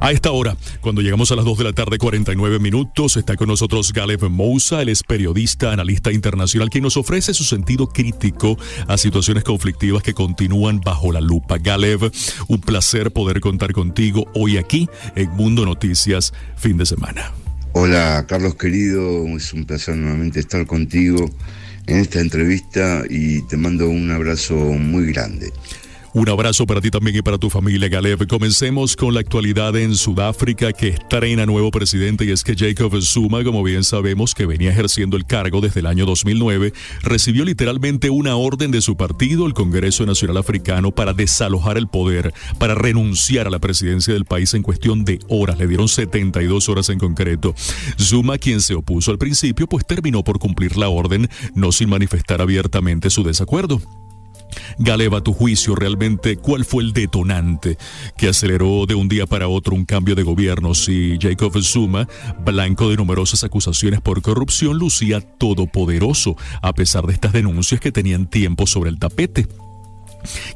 A esta hora, cuando llegamos a las 2 de la tarde, 49 minutos, está con nosotros Galeb Moussa. Él es periodista, analista internacional, quien nos ofrece su sentido crítico a situaciones conflictivas que continúan bajo la lupa. Galeb, un placer poder contar contigo hoy aquí en Mundo Noticias, fin de semana. Hola, Carlos querido, es un placer nuevamente estar contigo en esta entrevista y te mando un abrazo muy grande. Un abrazo para ti también y para tu familia, Galeb. Comencemos con la actualidad en Sudáfrica, que estrena nuevo presidente, y es que Jacob Zuma, como bien sabemos, que venía ejerciendo el cargo desde el año 2009, recibió literalmente una orden de su partido, el Congreso Nacional Africano, para desalojar el poder, para renunciar a la presidencia del país en cuestión de horas. Le dieron 72 horas en concreto. Zuma, quien se opuso al principio, pues terminó por cumplir la orden, no sin manifestar abiertamente su desacuerdo. Galeb, a tu juicio, realmente, ¿cuál fue el detonante que aceleró de un día para otro un cambio de gobierno? Si Jacob Zuma, blanco de numerosas acusaciones por corrupción, lucía todopoderoso, a pesar de estas denuncias que tenían tiempo sobre el tapete.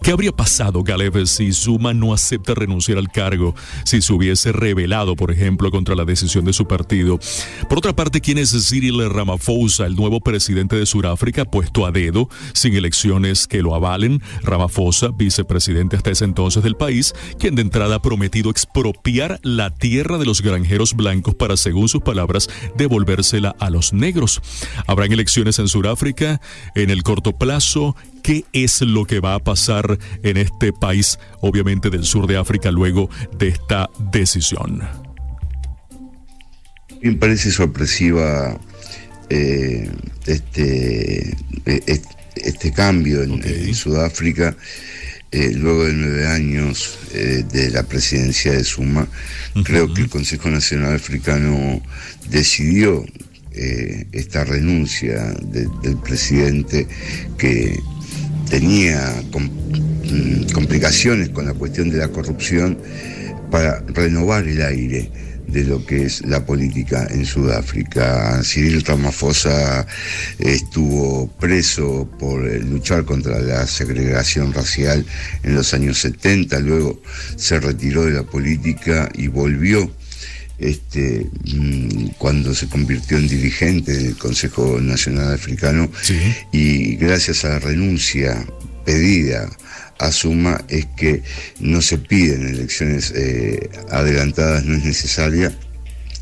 ¿Qué habría pasado, Galeb, si Zuma no acepta renunciar al cargo, si se hubiese rebelado, por ejemplo, contra la decisión de su partido? Por otra parte, ¿quién es Cyril Ramaphosa, el nuevo presidente de Sudáfrica, puesto a dedo, sin elecciones que lo avalen? Ramaphosa, vicepresidente hasta ese entonces del país, quien de entrada ha prometido expropiar la tierra de los granjeros blancos para, según sus palabras, devolvérsela a los negros. ¿Habrán elecciones en Sudáfrica en el corto plazo? ¿Qué es lo que va a pasar en este país, obviamente del sur de África, luego de esta decisión? Me parece sorpresiva este cambio en Sudáfrica, luego de 9 años de la presidencia de Zuma. Creo que el Consejo Nacional Africano decidió esta renuncia del presidente, que tenía complicaciones con la cuestión de la corrupción, para renovar el aire de lo que es la política en Sudáfrica. Cyril Ramaphosa estuvo preso por luchar contra la segregación racial en los años 70, luego se retiró de la política y volvió cuando se convirtió en dirigente del Consejo Nacional Africano. Sí. Y gracias a la renuncia pedida a Zuma es que no se piden elecciones adelantadas, no es necesaria,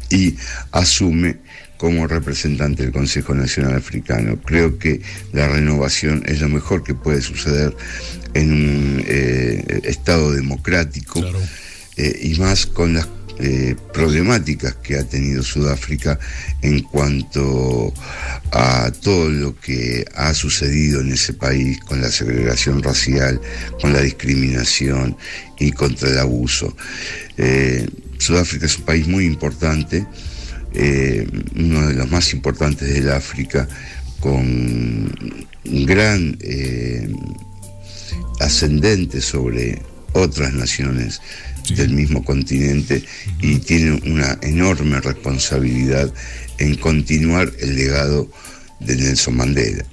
y asume como representante del Consejo Nacional Africano. Creo que la renovación es lo mejor que puede suceder en un Estado democrático. Claro. Y más con las problemáticas que ha tenido Sudáfrica en cuanto a todo lo que ha sucedido en ese país, con la segregación racial, con la discriminación y contra el abuso. Sudáfrica es un país muy importante, uno de los más importantes del África, con un gran ascendente sobre otras naciones del mismo continente, y tiene una enorme responsabilidad en continuar el legado de Nelson Mandela.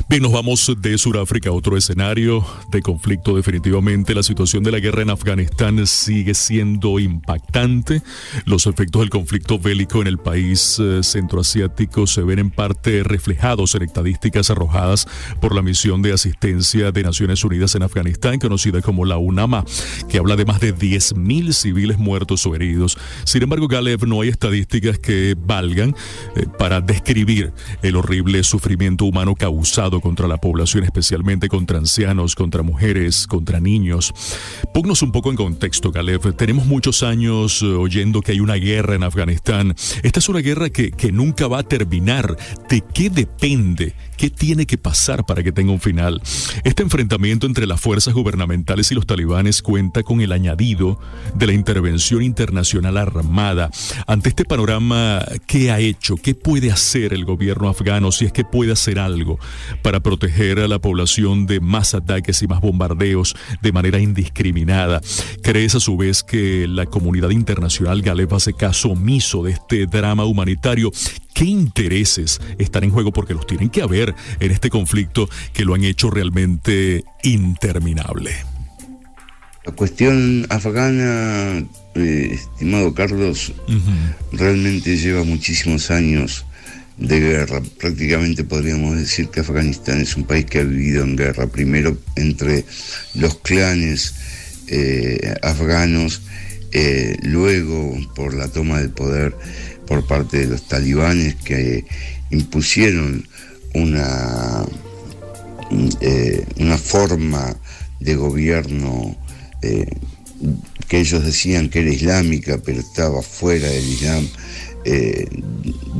Bien, nos vamos de Sudáfrica a otro escenario de conflicto. Definitivamente la situación de la guerra en Afganistán sigue siendo impactante. Los efectos del conflicto bélico en el país centroasiático se ven en parte reflejados en estadísticas arrojadas por la misión de asistencia de Naciones Unidas en Afganistán, conocida como la UNAMA, que habla de más de 10.000 civiles muertos o heridos. Sin embargo, Galeb, no hay estadísticas que valgan para describir el horrible sufrimiento humano causado contra la población, especialmente contra ancianos, contra mujeres, contra niños. Ponnos un poco en contexto, Galeb. Tenemos muchos años oyendo que hay una guerra en Afganistán. Esta es una guerra que nunca va a terminar. ¿De qué depende? ¿Qué tiene que pasar para que tenga un final? Este enfrentamiento entre las fuerzas gubernamentales y los talibanes cuenta con el añadido de la intervención internacional armada. Ante este panorama, ¿qué ha hecho? ¿Qué puede hacer el gobierno afgano, si es que puede hacer algo, para proteger a la población de más ataques y más bombardeos de manera indiscriminada? ¿Crees a su vez que la comunidad internacional, Galeb, hace caso omiso de este drama humanitario? ¿Qué intereses están en juego? Porque los tienen que haber en este conflicto, que lo han hecho realmente interminable. La cuestión afgana, estimado Carlos, realmente lleva muchísimos años de guerra. Prácticamente podríamos decir que Afganistán es un país que ha vivido en guerra, primero entre los clanes afganos, luego por la toma del poder por parte de los talibanes, que impusieron una forma de gobierno que ellos decían que era islámica, pero estaba fuera del Islam,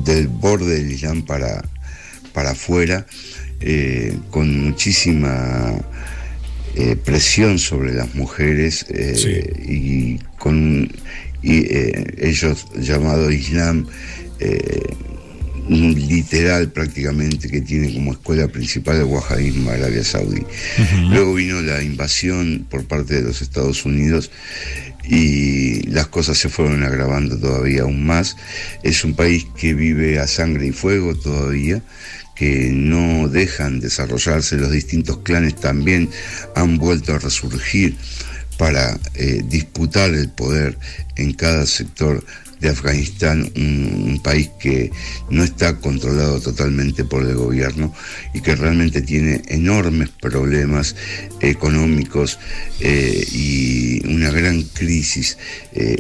del borde del Islam para afuera, con muchísima presión sobre las mujeres, y ellos llamado Islam literal prácticamente, que tiene como escuela principal el wahabismo de Arabia Saudí. Luego vino la invasión por parte de los Estados Unidos y las cosas se fueron agravando todavía aún más. Es un país que vive a sangre y fuego todavía, que no dejan desarrollarse. Los distintos clanes también han vuelto a resurgir para disputar el poder en cada sector de Afganistán, un país que no está controlado totalmente por el gobierno y que realmente tiene enormes problemas económicos y una gran crisis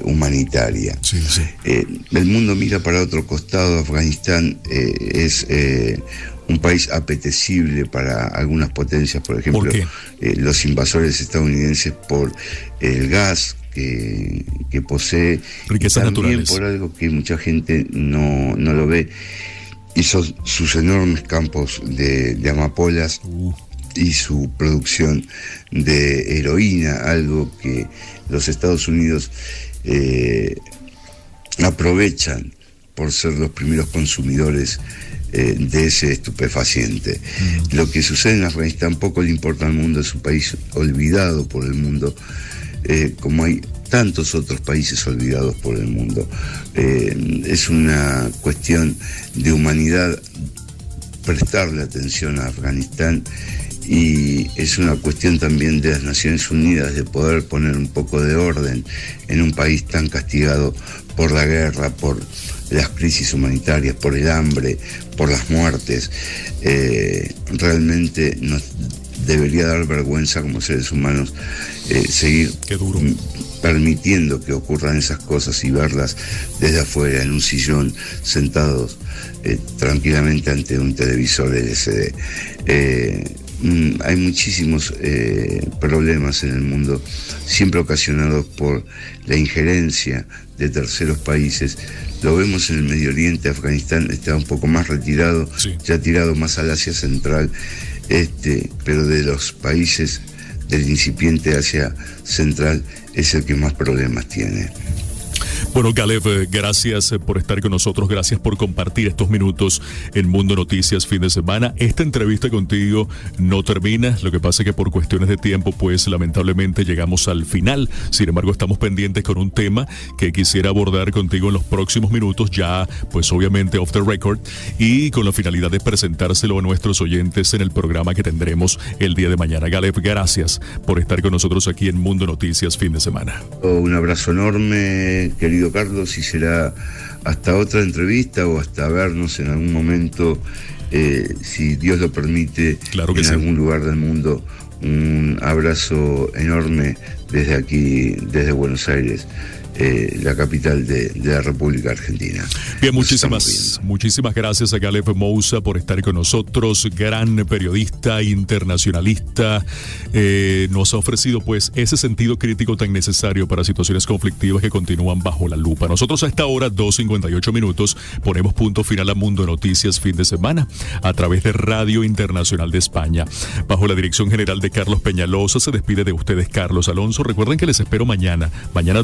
humanitaria. El mundo mira para otro costado. Afganistán es un país apetecible para algunas potencias, por ejemplo, los invasores estadounidenses, por el gas que posee, riquezas naturales, por algo que mucha gente no lo ve, y son sus enormes campos de amapolas y su producción de heroína, algo que los Estados Unidos aprovechan por ser los primeros consumidores de ese estupefaciente. Lo que sucede en Afganistán poco le importa al mundo, es un país olvidado por el mundo, como hay tantos otros países olvidados por el mundo. Es una cuestión de humanidad prestarle atención a Afganistán, y es una cuestión también de las Naciones Unidas de poder poner un poco de orden en un país tan castigado por la guerra, por las crisis humanitarias, por el hambre, por las muertes. Realmente nos debería dar vergüenza como seres humanos seguir permitiendo que ocurran esas cosas y verlas desde afuera, en un sillón, sentados tranquilamente ante un televisor LCD. Hay muchísimos problemas en el mundo, siempre ocasionados por la injerencia de terceros países. Lo vemos en el Medio Oriente. Afganistán está un poco más retirado, ya tirado más al Asia Central, pero de los países del incipiente Asia Central es el que más problemas tiene. Bueno, Galeb, gracias por estar con nosotros, gracias por compartir estos minutos en Mundo Noticias fin de semana. Esta entrevista contigo no termina, lo que pasa es que por cuestiones de tiempo, pues lamentablemente llegamos al final. Sin embargo, estamos pendientes con un tema que quisiera abordar contigo en los próximos minutos, ya pues obviamente off the record, y con la finalidad de presentárselo a nuestros oyentes en el programa que tendremos el día de mañana. Galeb, gracias por estar con nosotros aquí en Mundo Noticias fin de semana. Un abrazo enorme, querido Carlos, y será hasta otra entrevista o hasta vernos en algún momento, si Dios lo permite, claro que en algún lugar del mundo. Un abrazo enorme desde aquí, desde Buenos Aires, la capital de la República Argentina. Bien, muchísimas gracias a Galeb Moussa por estar con nosotros, gran periodista, internacionalista, nos ha ofrecido pues ese sentido crítico tan necesario para situaciones conflictivas que continúan bajo la lupa. Nosotros a esta hora, 2:58, ponemos punto final a Mundo Noticias fin de semana a través de Radio Internacional de España. Bajo la dirección general de Carlos Peñalosa, se despide de ustedes Carlos Alonso. Recuerden que les espero mañana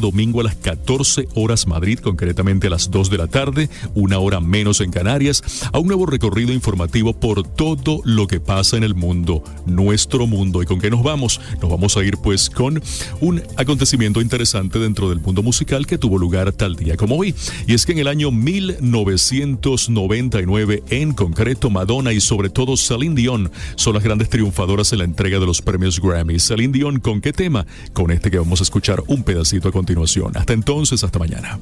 domingo a las 14 horas Madrid, concretamente a las 2 de la tarde, 1 hora menos en Canarias, a un nuevo recorrido informativo por todo lo que pasa en el mundo, nuestro mundo. ¿Y con qué nos vamos? Nos vamos a ir pues con un acontecimiento interesante dentro del mundo musical que tuvo lugar tal día como hoy. Y es que en el año 1999, en concreto, Madonna y sobre todo Celine Dion son las grandes triunfadoras en la entrega de los premios Grammy. Celine Dion, ¿con qué tema? Con este que vamos a escuchar un pedacito a continuación. Hasta entonces, hasta mañana.